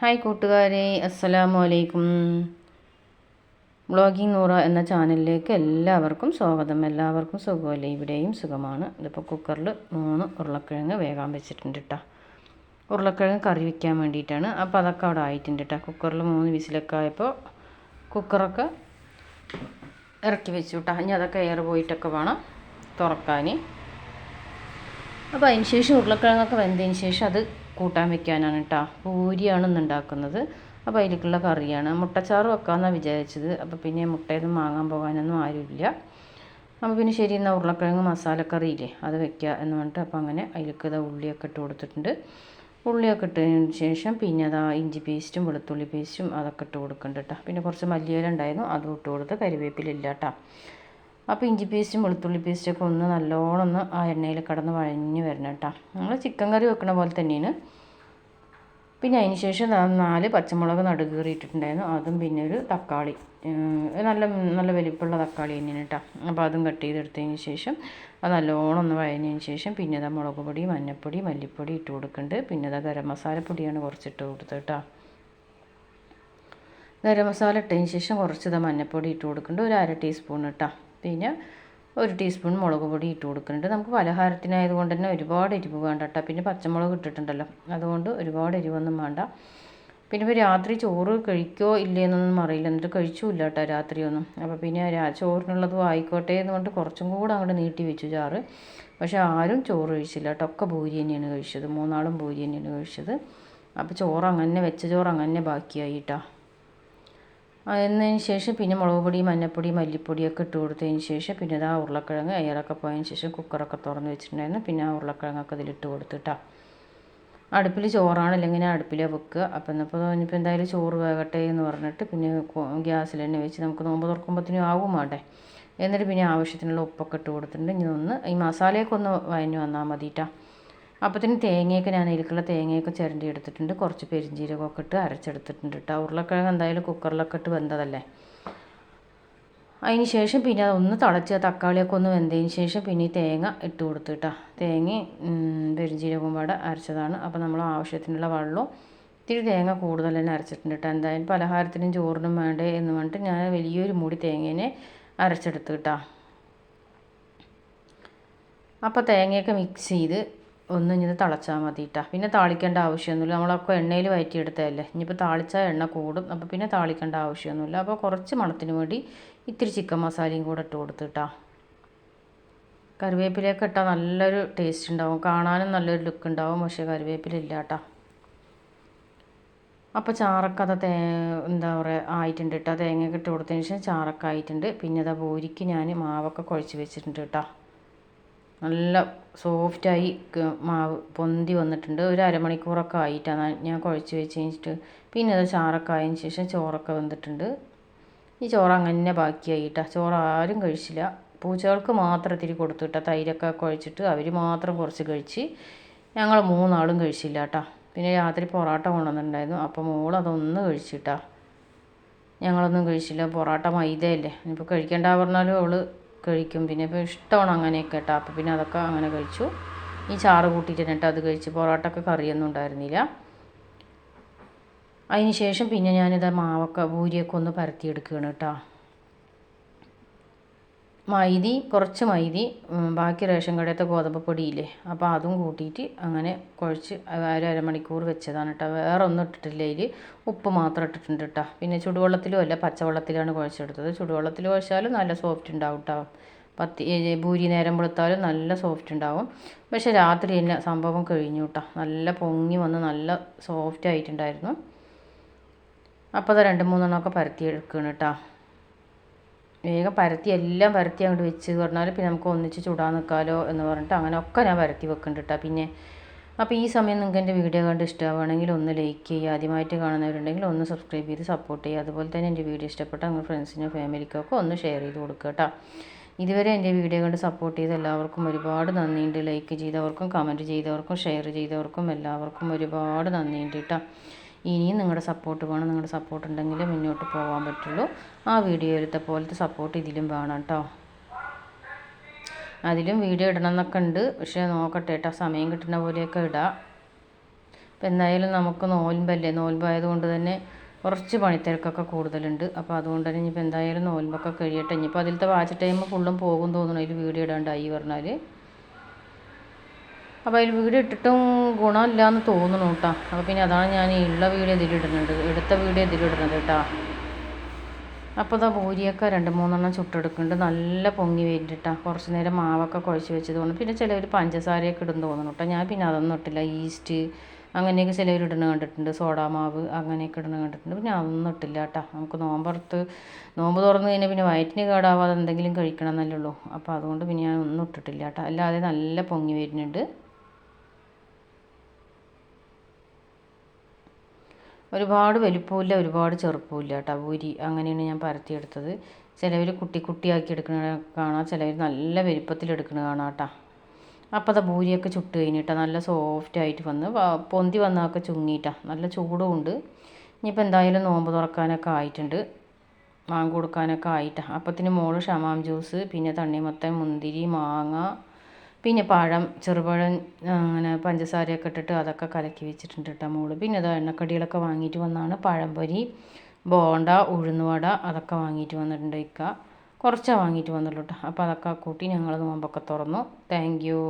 Hi കൂട്ടുകാരെ, അസ്സലാമു അലൈക്കും. വ്ളോഗിംഗ് നൂറ എന്ന ചാനലിലേക്ക് എല്ലാവർക്കും സ്വാഗതം. എല്ലാവർക്കും സുഖമല്ലേ? ഇവിടെയും സുഖമാണ്. ഇതിപ്പോൾ കുക്കറിൽ 3 ഉരുളക്കിഴങ്ങ് വേകാൻ വെച്ചിട്ടുണ്ട് കേട്ടോ. ഉരുളക്കിഴങ്ങ് കറി വയ്ക്കാൻ വേണ്ടിയിട്ടാണ്. അപ്പോൾ അതൊക്കെ അവിടെ ആയിട്ടുണ്ട് കേട്ടോ. കുക്കറിൽ 3 വിസിലൊക്കെ ആയപ്പോൾ കുക്കറൊക്കെ ഇറക്കി വെച്ചു കേട്ടോ. ഇനി അതൊക്കെ എയർ പോയിട്ടൊക്കെ വേണം തുറക്കാൻ. അപ്പോൾ അതിന് ശേഷം ഉരുളക്കിഴങ്ങൊക്കെ വെന്തതിന് ശേഷം അത് കൂട്ടാൻ വെക്കാനാണ് കേട്ടോ. പൂരിയാണ് ഇന്ന് ഉണ്ടാക്കുന്നത്. അപ്പോൾ അതിലേക്കുള്ള കറിയാണ്. മുട്ടച്ചാറ് വെക്കാമെന്നാണ് വിചാരിച്ചത്. അപ്പോൾ പിന്നെ മുട്ടയൊന്നും വാങ്ങാൻ പോകാനൊന്നും ആരുമില്ല. അപ്പോൾ പിന്നെ ശരി, എന്നാൽ ഉരുളക്കിഴങ്ങ് മസാലക്കറിയില്ലേ അത് വെക്കുക എന്ന് പറഞ്ഞിട്ട് അപ്പോൾ അങ്ങനെ അതിലേക്ക് ഇതാ ഉള്ളിയൊക്കെ ഇട്ട് കൊടുത്തിട്ടുണ്ട്. ഉള്ളിയൊക്കെ ഇട്ടതിന് ശേഷം പിന്നെ അതാ ഇഞ്ചി പേസ്റ്റും വെളുത്തുള്ളി പേസ്റ്റും അതൊക്കെ ഇട്ട് കൊടുക്കുന്നുണ്ട് കേട്ടോ. പിന്നെ കുറച്ച് മല്ലിയില ഉണ്ടായിരുന്നു, അതും ഇട്ട് കൊടുത്ത്. കരിവേപ്പിലില്ല കേട്ടോ. അപ്പോൾ ഇഞ്ചി പേസ്റ്റും വെളുത്തുള്ളി പേസ്റ്റൊക്കെ ഒന്ന് നല്ലോണം ആ എണ്ണയിൽ കിടന്ന് വഴഞ്ഞ് വരണം കേട്ടോ. നമ്മൾ ചിക്കൻ കറി വെക്കണ പോലെ തന്നെയാണ്. പിന്നെ അതിന് ശേഷം 4 പച്ചമുളക് നടുകീറിയിട്ടിട്ടുണ്ടായിരുന്നു. അതും പിന്നെ ഒരു തക്കാളി, നല്ല വലിപ്പമുള്ള തക്കാളി തന്നെയാണ് കേട്ടോ. അപ്പോൾ അതും കട്ട് ചെയ്തെടുത്തതിന് ശേഷം അത് നല്ലോണം ഒന്ന് വഴഞ്ഞതിന് ശേഷം പിന്നെ അത് മുളക് പൊടി, മഞ്ഞൾപ്പൊടി, മല്ലിപ്പൊടി ഇട്ട് കൊടുക്കുന്നുണ്ട്. പിന്നെ അത് ഗരം മസാലപ്പൊടിയാണ് കുറച്ചിട്ട് കൊടുത്തത് കേട്ടോ. ഗരം മസാല ഇട്ടതിന് ശേഷം കുറച്ച് മഞ്ഞൾപ്പൊടി ഇട്ട് കൊടുക്കുന്നുണ്ട്, ഒരു 1/2 ടീസ്പൂൺ കേട്ടോ. പിന്നെ 1 ടീസ്പൂൺ മുളക് പൊടി ഇട്ട് കൊടുക്കുന്നുണ്ട്. നമുക്ക് പലഹാരത്തിനായതുകൊണ്ട് തന്നെ ഒരുപാട് എരിവ് വേണ്ട കേട്ടോ. പിന്നെ പച്ചമുളക് ഇട്ടിട്ടുണ്ടല്ലോ, അതുകൊണ്ട് ഒരുപാട് എരിവൊന്നും വേണ്ട. പിന്നെ ഇപ്പോൾ രാത്രി ചോറ് കഴിക്കോ ഇല്ലേന്നൊന്നും അറിയില്ല, എന്നിട്ട് കഴിച്ചില്ല കേട്ടോ രാത്രിയൊന്നും. അപ്പോൾ പിന്നെ ചോറിനുള്ളതും ആയിക്കോട്ടെ എന്നുകൊണ്ട് കുറച്ചും കൂടെ അങ്ങോട്ട് നീട്ടി വെച്ചു ചാറ്. പക്ഷേ ആരും ചോറ് കഴിച്ചില്ല കേട്ടോ. ഒക്കെ പൂരി തന്നെയാണ് കഴിച്ചത്. 3 ആളും പൂരി തന്നെയാണ് കഴിച്ചത്. അപ്പോൾ ചോറ് അങ്ങനെ വെച്ച ചോറ് അങ്ങനെ ബാക്കിയായി കേട്ടോ. എന്നതിന് ശേഷം പിന്നെ മുളക് പൊടി, മഞ്ഞൾപ്പൊടി, മല്ലിപ്പൊടിയൊക്കെ ഇട്ട് കൊടുത്തതിന് ശേഷം പിന്നെ ആ ഉരുളക്കിഴങ്ങ് എയറൊക്കെ പോയതിന് ശേഷം കുക്കറൊക്കെ തുറന്ന് വെച്ചിട്ടുണ്ടായിരുന്നു. പിന്നെ ആ ഉരുളക്കിഴങ്ങൊക്കെ ഇതിലിട്ട് കൊടുത്തിട്ടാ. അടുപ്പിൽ ചോറാണ്, അല്ലെങ്കിൽ അടുപ്പിലേ വെക്കുക. അപ്പം ഇന്നിപ്പോൾ എന്തായാലും ചോറ് വേകട്ടെ എന്ന് പറഞ്ഞിട്ട് പിന്നെ ഗ്യാസിൽ തന്നെ വെച്ച് നമുക്ക് നോമ്പ് തുറക്കുമ്പോഴത്തേനും ആവും വേണ്ടേ. എന്നിട്ട് പിന്നെ ആവശ്യത്തിനുള്ള ഉപ്പൊക്കെ ഇട്ട് കൊടുത്തിട്ടുണ്ട്. ഇനി ഒന്ന് ഈ മസാലയൊക്കെ ഒന്ന് വഴഞ്ഞ് വന്നാൽ മതിയിട്ടാ. അപ്പത്തിന് തേങ്ങയൊക്കെ ഞാൻ ഇതിലേക്കുള്ള തേങ്ങയൊക്കെ ചിരണ്ടി എടുത്തിട്ടുണ്ട്. കുറച്ച് പെരിഞ്ചീരകമൊക്കെ ഇട്ട് അരച്ചെടുത്തിട്ടുണ്ട് കേട്ടോ. ഉരുളക്കിഴങ്ങ് എന്തായാലും കുക്കറിലൊക്കെ ഇട്ട് വെന്തതല്ലേ. അതിന് ശേഷം പിന്നെ അതൊന്ന് തിളച്ച് തക്കാളിയൊക്കെ ഒന്ന് വെന്തതിന് ശേഷം പിന്നെ ഈ തേങ്ങ ഇട്ട് കൊടുത്തു കേട്ടോ. തേങ്ങയും പെരിഞ്ചീരകവും പാടെ അരച്ചതാണ്. അപ്പോൾ നമ്മൾ ആവശ്യത്തിനുള്ള വെള്ളവും ഇത്തിരി തേങ്ങ കൂടുതൽ തന്നെ അരച്ചിട്ടുണ്ട് കേട്ടോ. എന്തായാലും പലഹാരത്തിനും ചോറിനും വേണ്ടേ എന്ന് പറഞ്ഞിട്ട് ഞാൻ വലിയൊരു മൂടി തേങ്ങേനെ അരച്ചെടുത്ത് കേട്ടോ. അപ്പോൾ തേങ്ങയൊക്കെ മിക്സ് ചെയ്ത് ഒന്ന് ഇങ്ങനെ തിളച്ചാൽ മതി കേട്ടോ. പിന്നെ താളിക്കേണ്ട ആവശ്യമൊന്നുമില്ല, നമ്മളൊക്കെ എണ്ണയിൽ വഴറ്റിയെടുത്തതല്ലേ. ഇനിയിപ്പോൾ താളിച്ചാൽ എണ്ണ കൂടും, അപ്പോൾ പിന്നെ താളിക്കേണ്ട ആവശ്യമൊന്നുമില്ല. അപ്പോൾ കുറച്ച് മണത്തിന് വേണ്ടി ഇത്തിരി ചിക്കൻ മസാലയും കൂടെ ഇട്ട് കൊടുത്ത് കേട്ടോ. കറിവേപ്പിലയൊക്കെ ഇട്ടാൽ നല്ലൊരു ടേസ്റ്റ് ഉണ്ടാവും, കാണാനും നല്ലൊരു ലുക്ക് ഉണ്ടാവും. പക്ഷേ കറിവേപ്പില ഇല്ല കേട്ടോ. അപ്പോൾ ചാറൊക്കെ അത് എന്താ പറയുക ആയിട്ടുണ്ട് കേട്ടോ. തേങ്ങയൊക്കെ ഇട്ട് കൊടുത്തതിന് ശേഷം ചാറൊക്കെ ആയിട്ടുണ്ട്. പിന്നെ അത് പൂരിക്ക് ഞാൻ മാവൊക്കെ കുഴച്ച് വെച്ചിട്ടുണ്ട് കേട്ടോ. നല്ല സോഫ്റ്റായി മാവ് പൊന്തി വന്നിട്ടുണ്ട്. ഒരു അരമണിക്കൂറൊക്കെ ആയിട്ടാണ് ഞാൻ കുഴച്ച് വെച്ച് കഴിഞ്ഞിട്ട്. പിന്നെ അത് ചാറൊക്കെ ആയതിന് ശേഷം ചോറൊക്കെ വെന്തിട്ടുണ്ട്. ഈ ചോറ് അങ്ങനെ ബാക്കിയായിട്ടാ. ചോറ് ആരും കഴിച്ചില്ല. പൂച്ചകൾക്ക് മാത്രം ഇത്തിരി കൊടുത്തു കേട്ടോ. തൈരൊക്കെ കുഴച്ചിട്ട് അവർ മാത്രം കുറച്ച് കഴിച്ച്. ഞങ്ങൾ 3 ആളും കഴിച്ചില്ല കേട്ടോ. പിന്നെ രാത്രി പൊറോട്ട കൊണ്ടുവന്നിട്ടുണ്ടായിരുന്നു. അപ്പോൾ മോൾ അതൊന്ന് കഴിച്ചിട്ടാ. ഞങ്ങളൊന്നും കഴിച്ചില്ല. പൊറോട്ട മൈദയല്ലേ, ഇപ്പോൾ കഴിക്കേണ്ട പറഞ്ഞാലും അവൾ കഴിക്കും. പിന്നെ ഇപ്പോൾ ഇഷ്ടമാണ് അങ്ങനെയൊക്കെ കേട്ടോ. അപ്പോൾ പിന്നെ അതൊക്കെ അങ്ങനെ കഴിച്ചു. ഈ ചാറ് കൂട്ടിയിട്ട് കേട്ടോ അത് കഴിച്ച്. പൊറോട്ടക്ക് കറിയൊന്നും ഉണ്ടായിരുന്നില്ല. അതിന് ശേഷം പിന്നെ ഞാനിത് മാവൊക്കെ പൂരിയൊക്കെ ഒന്ന് പരത്തിയെടുക്കുകയാണ് കേട്ടോ. കുറച്ച് മൈദി, ബാക്കി റേഷൻ കടയത്തെ ഗോതമ്പ് പൊടിയില്ലേ, അപ്പോൾ അതും കൂട്ടിയിട്ട് അങ്ങനെ കുഴച്ച് അരമണിക്കൂർ വെച്ചതാണ് കേട്ടോ. വേറെ ഒന്നും ഇട്ടിട്ടില്ല. അതിൽ ഉപ്പ് മാത്രം ഇട്ടിട്ടുണ്ട് കേട്ടോ. പിന്നെ ചുടുവെള്ളത്തിലും അല്ല, പച്ചവെള്ളത്തിലാണ് കുഴച്ചെടുത്തത്. ചുടുവെള്ളത്തിൽ കുഴച്ചാലും നല്ല സോഫ്റ്റ് ഉണ്ടാവും കേട്ടോ. പൂരി നേരം വെളുത്താലും നല്ല സോഫ്റ്റ് ഉണ്ടാവും. പക്ഷേ രാത്രി തന്നെ സംഭവം കഴിഞ്ഞു കേട്ടോ. നല്ല പൊങ്ങി വന്ന് നല്ല സോഫ്റ്റ് ആയിട്ടുണ്ടായിരുന്നു. അപ്പോൾ അത് 2-3 എണ്ണമൊക്കെ പരത്തി എടുക്കുകയാണ് കേട്ടോ. വേഗം എല്ലാം പരത്തി അങ്ങോട്ട് വെച്ച് പറഞ്ഞാൽ പിന്നെ നമുക്ക് ഒന്നിച്ച് ചുടാൻ നിൽക്കാമല്ലോ എന്ന് പറഞ്ഞിട്ട് അങ്ങനെയൊക്കെ ഞാൻ പരത്തി വെക്കുന്നുണ്ട് കേട്ടോ. പിന്നെ അപ്പോൾ ഈ സമയം നിങ്ങൾക്ക് എൻ്റെ വീഡിയോ കണ്ട് ഇഷ്ടമാവുകയാണെങ്കിൽ ഒന്ന് ലൈക്ക് ചെയ്യുക. ആദ്യമായിട്ട് കാണുന്നവരുണ്ടെങ്കിൽ ഒന്ന് സബ്സ്ക്രൈബ് ചെയ്ത് സപ്പോർട്ട് ചെയ്യുക. അതുപോലെ തന്നെ എൻ്റെ വീഡിയോ ഇഷ്ടപ്പെട്ട നിങ്ങൾ ഫ്രണ്ട്സിനും ഫാമിലിക്കൊക്കെ ഒന്ന് ഷെയർ ചെയ്ത് കൊടുക്കുക കേട്ടോ. ഇതുവരെ എൻ്റെ വീഡിയോ കണ്ട് സപ്പോർട്ട് ചെയ്ത എല്ലാവർക്കും ഒരുപാട് നന്ദിയുണ്ട്. ലൈക്ക് ചെയ്തവർക്കും കമൻറ്റ് ചെയ്തവർക്കും ഷെയർ ചെയ്തവർക്കും എല്ലാവർക്കും ഒരുപാട് നന്ദിയുണ്ട് കേട്ടോ. ഇനിയും നിങ്ങളുടെ സപ്പോർട്ട് വേണം. നിങ്ങളുടെ സപ്പോർട്ട് ഉണ്ടെങ്കിൽ മുന്നോട്ട് പോകാൻ പറ്റുള്ളൂ. ആ വീഡിയോയിലത്തെ പോലത്തെ സപ്പോർട്ട് ഇതിലും വേണം കേട്ടോ. അതിലും വീഡിയോ ഇടണം എന്നൊക്കെ ഉണ്ട്, പക്ഷേ നോക്കട്ടെ കേട്ടോ, സമയം കിട്ടുന്ന പോലെയൊക്കെ ഇടാം. അപ്പോൾ എന്തായാലും നമുക്ക് നോൽമ്പല്ലേ, നോൽമ്പായതുകൊണ്ട് തന്നെ കുറച്ച് പണിത്തിരക്കൊക്കെ കൂടുതലുണ്ട്. അപ്പോൾ അതുകൊണ്ട് തന്നെ ഇനിയിപ്പോൾ എന്തായാലും നോൽമ്പൊക്കെ കഴിയട്ടെ. ഇനിയിപ്പോൾ അതിലത്തെ വാച്ച് ടൈം ഫുള്ളും പോകും തോന്നുന്നു അതിൽ വീഡിയോ ഇടാണ്ടായി പറഞ്ഞാൽ. അപ്പോൾ അതിൽ വീഡിയോ ഇട്ടിട്ടും ഗുണമില്ല എന്ന് തോന്നുന്നു കേട്ടോ. അപ്പോൾ പിന്നെ അതാണ് ഞാൻ ഉള്ള വീഡിയോ ഇതിലിടുന്നുണ്ട്, എടുത്ത വീഡിയോ ഇതിലിടുന്നത് കേട്ടോ. അപ്പോൾ ഇതാ പൂരിയൊക്കെ 2-3 ചുട്ടെടുക്കുന്നുണ്ട്. നല്ല പൊങ്ങി വരുന്നുണ്ട്. കുറച്ച് നേരം മാവൊക്കെ കുഴച്ച് വെച്ചത് കൊണ്ട് പിന്നെ ചിലവർ പഞ്ചസാരയൊക്കെ ഇടുന്നു തോന്നുന്നു കേട്ടോ. ഞാൻ പിന്നെ അതൊന്നും ഇട്ടില്ല. ഈസ്റ്റ് അങ്ങനെയൊക്കെ ചിലവർ ഇടുന്ന കണ്ടിട്ടുണ്ട്, സോഡാ മാവ് അങ്ങനെയൊക്കെ ഇടുന്ന കണ്ടിട്ടുണ്ട്. പിന്നെ അതൊന്നും ഇട്ടില്ല കേട്ടോ. നമുക്ക് നോമ്പ് തുറന്ന് കഴിഞ്ഞാൽ പിന്നെ വയറ്റിന് കേടാവാതെ എന്തെങ്കിലും കഴിക്കണം എന്നല്ലേ ഉള്ളൂ. അപ്പോൾ അതുകൊണ്ട് പിന്നെ ഞാൻ ഒന്നും ഇട്ടിട്ടില്ല കേട്ടോ. അല്ലാതെ നല്ല പൊങ്ങി വരുന്നുണ്ട്. ഒരുപാട് വലിപ്പമില്ല, ഒരുപാട് ചെറുപ്പമില്ല കേട്ടോ. പൂരി അങ്ങനെയാണ് ഞാൻ പരത്തിയെടുത്തത്. ചിലവർ കുട്ടിയാക്കി എടുക്കണ കാണാം, ചിലവർ നല്ല വലിപ്പത്തിൽ എടുക്കണ കാണാം കേട്ടോ. അപ്പോൾ അത് പൂരിയൊക്കെ ചുട്ട് കഴിഞ്ഞിട്ടാണ് നല്ല സോഫ്റ്റായിട്ട് വന്ന് പൊന്തി വന്നതൊക്കെ ചുങ്ങിയിട്ടാണ്. നല്ല ചൂടും ഉണ്ട്. ഇനിയിപ്പോൾ എന്തായാലും നോമ്പ് തുറക്കാനൊക്കെ ആയിട്ടുണ്ട്, മാങ്ങ കൊടുക്കാനൊക്കെ ആയിട്ടാണ്. അപ്പത്തിന് മോള് ഷമാം ജ്യൂസ്, പിന്നെ തണ്ണിമത്തൻ, മുന്തിരി, മാങ്ങ, പിന്നെ പഴം, ചെറുപഴം, അങ്ങനെ പഞ്ചസാരയൊക്കെ ഇട്ടിട്ട് അതൊക്കെ കലക്കി വെച്ചിട്ടുണ്ട് കേട്ടോ മോള്. പിന്നെ അത് എണ്ണക്കടികളൊക്കെ വാങ്ങിയിട്ട് വന്നാണ്. പഴംപൊരി, ബോണ്ട, ഉഴുന്നുവട അതൊക്കെ വാങ്ങിയിട്ട് വന്നിട്ടുണ്ട്. കുറച്ചാണ് വാങ്ങിയിട്ട് വന്നുള്ളൂ കേട്ടോ. അപ്പോൾ അതൊക്കെ കൂട്ടി ഞങ്ങൾ നോമ്പൊക്കെ തുറന്നു. Thank you.